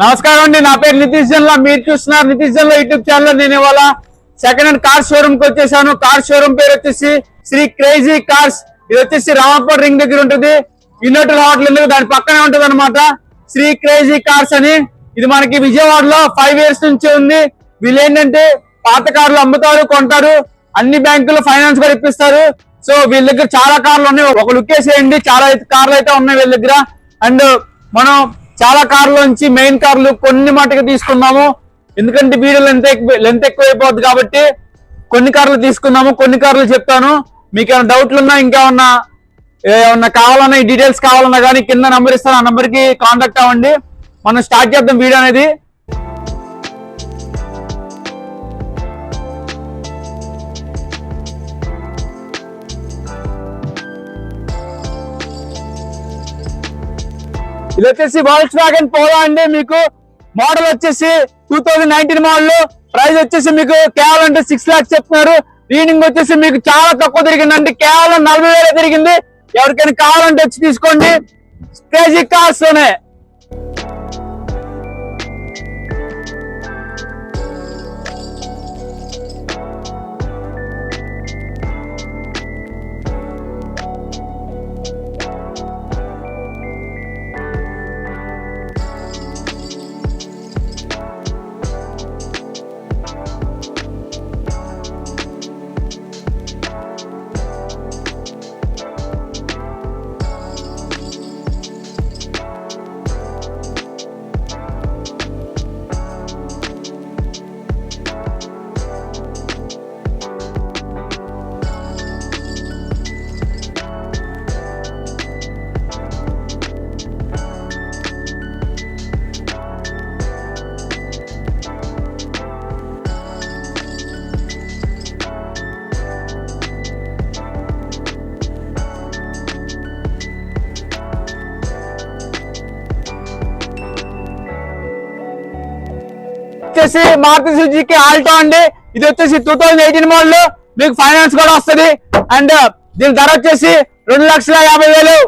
నమస్కారం అండి, నా పేరు నితీష్ జన్లా. మీరు చూస్తున్నారు నితీష్ జన్లా యూట్యూబ్ ఛానల్. నేను ఇవాళ సెకండ్ హ్యాండ్ కార్ షోరూమ్ కి వచ్చేసాను. కార్ షోరూమ్ పేరు వచ్చేసి శ్రీ క్రేజీ కార్స్. ఇది వచ్చేసి రామపూర్ రింగ్ దగ్గర ఉంటుంది. యూనివర్సల్ హోటల్ దాని పక్కనే ఉంటది అనమాట శ్రీ క్రేజీ కార్స్ అని. ఇది మనకి విజయవాడలో 5 years నుంచి ఉంది. వీళ్ళు ఏంటంటే పాత కార్లు అమ్ముతారు, కొంటారు, అన్ని బ్యాంకులు ఫైనాన్స్ కూడా ఇప్పిస్తారు. సో వీళ్ళ దగ్గర చాలా కార్లు ఉన్నాయి. ఒక లుక్ వేసేయండి, చాలా కార్లు అయితే ఉన్నాయి వీళ్ళ దగ్గర. అండ్ మనం చాలా కార్లోంచి మెయిన్ కార్లు కొన్ని మటుకు తీసుకున్నాము, ఎందుకంటే వీడియో లెంత్ ఎక్కువైపోద్ది కాబట్టి కొన్ని కార్లు తీసుకున్నాము. కొన్ని కార్లు చెప్తాను. మీకు ఏమైనా డౌట్లు ఉన్నా, ఏమన్నా కావాలన్నా, ఈ డీటెయిల్స్ కావాలన్నా కానీ కింద నంబర్ ఇస్తాను, ఆ నంబర్ కి కాంటాక్ట్ అవ్వండి. మనం స్టార్ట్ చేద్దాం వీడియో అనేది. ఇది వచ్చేసి వోల్క్స్వాగన్ పోలో అండి. మీకు మోడల్ వచ్చేసి 2019 మోడల్. ప్రైస్ వచ్చేసి మీకు కేవలం 6 lakhs చెప్తున్నారు. రీడింగ్ వచ్చేసి మీకు చాలా తక్కువ తిరిగిందండి, కేవలం 40,000 తిరిగింది. ఎవరికైనా కావాలంటే వచ్చి తీసుకోండి, క్రేజీ కార్స్ లోనే. వచ్చేసి మారుతి సుజుకి ఆల్టో అండి. ఇది వచ్చేసి 2018 మోడల్. మీకు ఫైనాన్స్ కూడా వస్తుంది. అండ్ దీని ధర వచ్చేసి 2,50,000.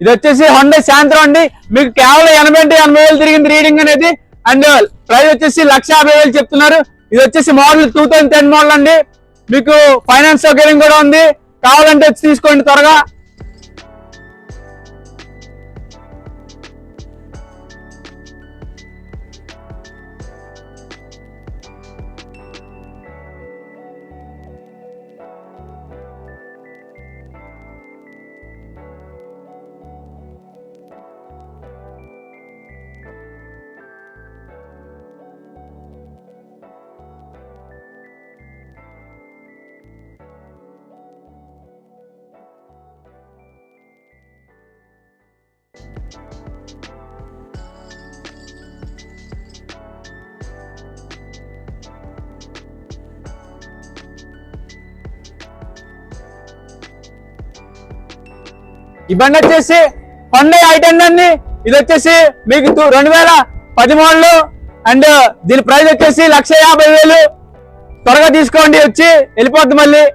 ఇది వచ్చేసి హోండా శాంత్రో అండి. మీకు కేవలం 80,000 తిరిగింది రీడింగ్ అనేది. అండ్ ప్రైస్ వచ్చేసి 1,50,000 చెప్తున్నారు. ఇది వచ్చేసి మోడల్ 2010 మోడల్ అండి. మీకు ఫైనాన్స్ సౌకర్యం కూడా ఉంది, కావాలంటే తీసుకోండి త్వరగా. ఈ బండి వచ్చేసి హోండా i10 అండి. ఇది వచ్చేసి మీకు 2010 మోడల్. అండ్ దీని ప్రైస్ వచ్చేసి 1,50,000. త్వరగా తీసుకోండి, వచ్చి వెళ్ళిపోద్ది మళ్ళీ.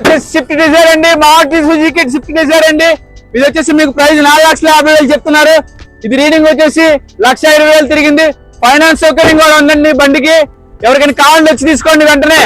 స్విఫ్ట్ డిజైర్ అండి, మారుతి సుజుకి స్విఫ్ట్ డిజైర్ అండి. ఇది వచ్చేసి మీకు ప్రైస్ 4,50,000 చెప్తున్నారు. ఇది రీడింగ్ వచ్చేసి 1,20,000 తిరిగింది. ఫైనాన్స్ సౌకర్యం కూడా ఉందండి బండికి. ఎవరికైనా కావాలంటే వచ్చి తీసుకోండి వెంటనే.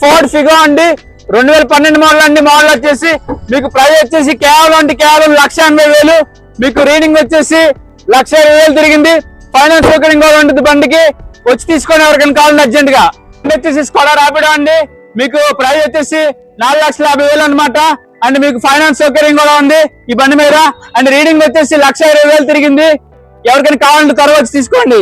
ఫోర్డ్ ఫిగో అండి, 2012 మోడల్ అండి. మోడల్ వచ్చేసి మీకు ప్రైస్ వచ్చేసి కేవలం 1,80,000. మీకు రీడింగ్ వచ్చేసి 1,20,000 తిరిగింది. ఫైనాన్స్ సౌకర్యం కూడా ఉంటుంది బండికి. వచ్చి తీసుకొని ఎవరికైనా కావాలండి అర్జెంట్ గా. వచ్చేసి స్కోడా రాపిడో అండి, మీకు ప్రైస్ వచ్చేసి 4,50,000 అనమాట. అండ్ మీకు ఫైనాన్స్ సౌకర్యం కూడా ఉంది ఈ బండి మీద. అండ్ రీడింగ్ వచ్చేసి 1,20,000 తిరిగింది. ఎవరికైనా కావాలంటే త్వరగా వచ్చి తీసుకోండి.